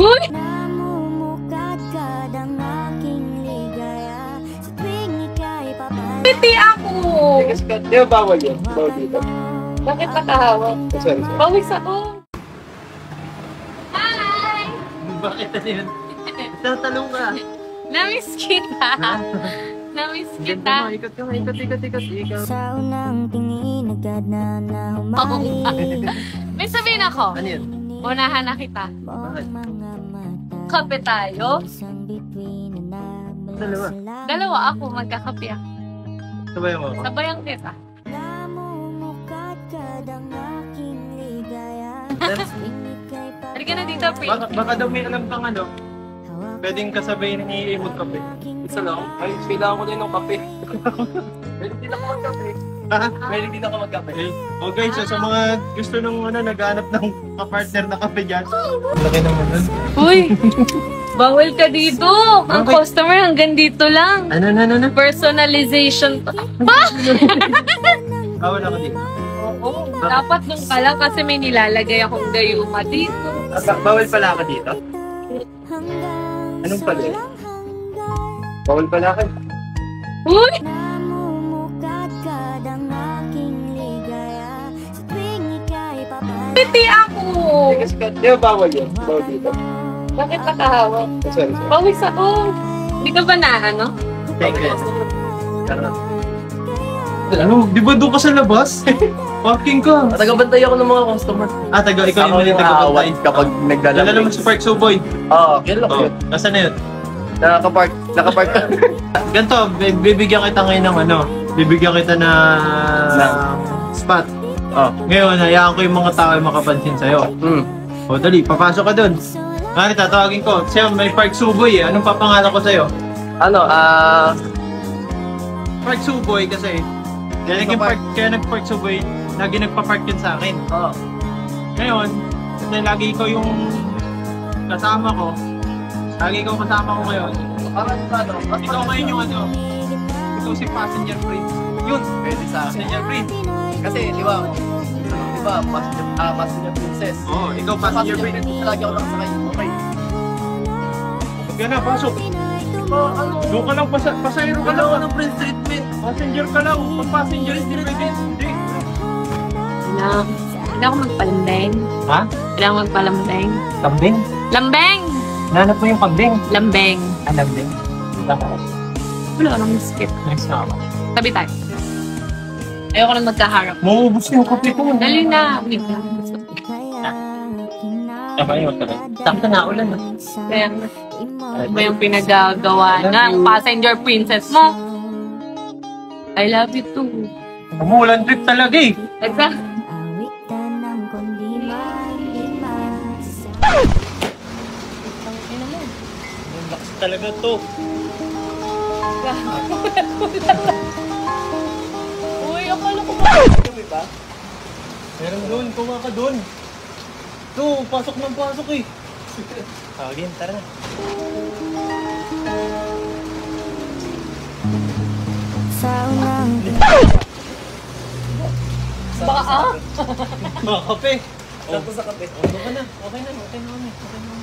Uy! Piti ako! Di ba bawal yun? Bawal dito. Bakit nakahawak? Sorry. Pawis ako. Hi! Bakit na yun? Tatanong ka. Namiss kita. Namiss kita. Ikot ka, ikot. Sa unang tingin agad na humali. May sabihin ako. Ano yun? Unahan na kita. Bakit? Kape tayo. Dalawa. Dalawa ako, magkakape ako. Sabay mo. Sabayan kita. Halika na dito, Pri. Baka daw may alam kang ano. Pwedeng kasabay ng iimod kape. Isa lang? Ay, kailangan ko din ng kape. Pwede din ako magkape. Ha? Pwede din ako magkape. Okay, so sa mga gusto nung naghanap ng kapartner na kape dyan. Laki naman nun. Uy! Bawal ka dito! Ang Bakit? customer hanggang dito lang. Ano? Personalization to. Bawal ako dito. Oo, dapat nung ka lang kasi may nilalagay akong gayuma dito. Bawal pala ako dito? Anong pala? Bawal pala ako. Uy! Piti ako! Di ba bawal yun? Bawal dito. Bakit nakahawak? Sorry. Pawis ako. Hindi ka ba na, ano? Thank you. Ano? Di ba doon ka sa labas? Parking ka. Tagabantay ako ng mga customer. Ikaw Ako yung aawat kapag nagdala. Dala naman sa Park Suboy. Oo, yun lang yun. Nasaan na yun? Nakapark ka. Ganito, bibigyan kita ngayon ng ano, bibigyan kita na spot. Ngayon, hayaan ko yung mga tao yung makapansin sa'yo. O, dali, papasok ka dun. Ngayon, tatawagin ko. Siya, may Park Suboy eh. Anong papangalan ko sa'yo? Park Suboy kasi. Kaya nag-Park Suboy, lagi nagpa-park yun sa akin. Ngayon, kasi lagi ko yung kasama ko. Lagi ko kasama ko ngayon. Ikaw ngayon yung ano, ikaw si passenger free. Yun, Pwede sa akin. passenger free. Kasi, di ba, passenger princess. Oo, ikaw passenger free. Princess lagi ako nakasakay. Okay. Huwag ka na, pasok. Doon ka lang, pasahero ka lang. Ano ng prince treatment? Passenger ka lang. Pag-passenger, hindi pwede. Hindi. Hindi ako magpalambeng. Ha? Hindi ako magpalambeng. Kambing? Lambeng! Nanap mo yung kambing? Lambeng. Kambing? Wala ka nang skip. Next na ako. Tabi tayo. Ayoko nang magkaharap. Mauubos yung kape ko. Dali na. Wait lang. Ayun, takta na ulan. Kaya nga. Ano ba yung pinagagawa ng passenger princess mo? I love you too. Umulan trip talaga eh. Exact. Lakas talaga to. Uy, akala ko ba? Ba? Meron doon, kuha ka doon. To, pasok ng pasok eh. Tawagin, tara na. Baka Mga kape. Tapos sa kape. Okay na kami.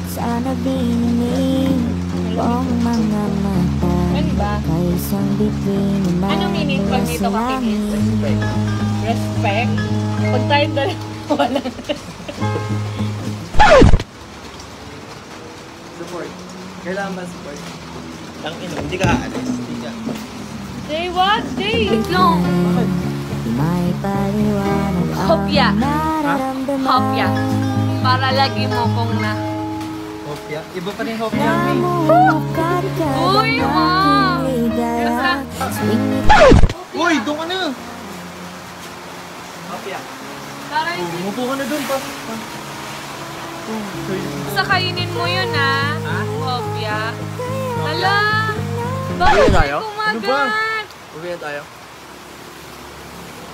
Sana bininig ang mga mata. Ano ba? Kay isang bituin na Anong meaning pag dito ka kinis? Respect? Pag tayong dalawa, wala. Support. Kailangan ba support? Ang ino, hindi ka aalis. Hindi ka. Jay, what? Jay, wait lang. may paliwanag ang Hopya. nararamdaman. Hopya. Para lagi mo kong na. Hopya? Iba pa rin hopya. Namukat ka Uy, ng ma! aking ligaya. Uy, doon ka na. Kapya. Para Umupo ka na doon pa. sa kainin mo yun, ah. Ha? Hopya. Hala! Bakit Uwi tayo? Ano ba? kumagat? Uwi na tayo.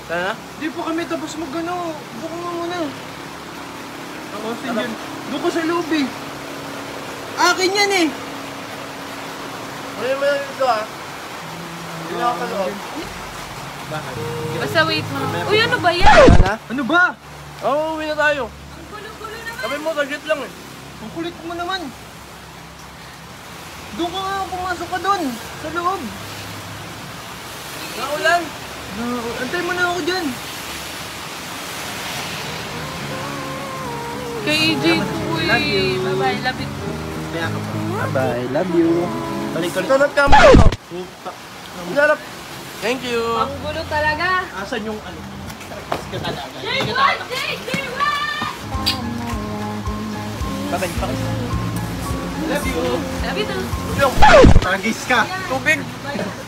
Tara na? Di pa kami tapos mag-ano. Buka nga muna. Passenger. Doon ka sa loob eh. Akin yan eh. Ano yung meron dito ah? Hindi na ako sa loob. Bakit? Basta wait mo. Uy, ano ba yan? Tara na? Ano ba? Oo, uwi na tayo. Ang gulo-gulo Sabi mo, saglit lang eh. Ang kulit mo naman. Doon ka nga, pumasok ka doon. Sa loob. Naulan. Antay mo na ako dyan. Kay AJ ko eh. Love you. Bye-bye, love you too. Kaya ka pa. Bye-bye, love you. Balik ko Ito ka mo. Sarap. Thank you. Ang gulo talaga. Asan yung ano? Ka talaga. Jay, what? Jay, what? Babalik pa kasi. Love you. Love you too. Yung Tagis ka. tubig. Bye.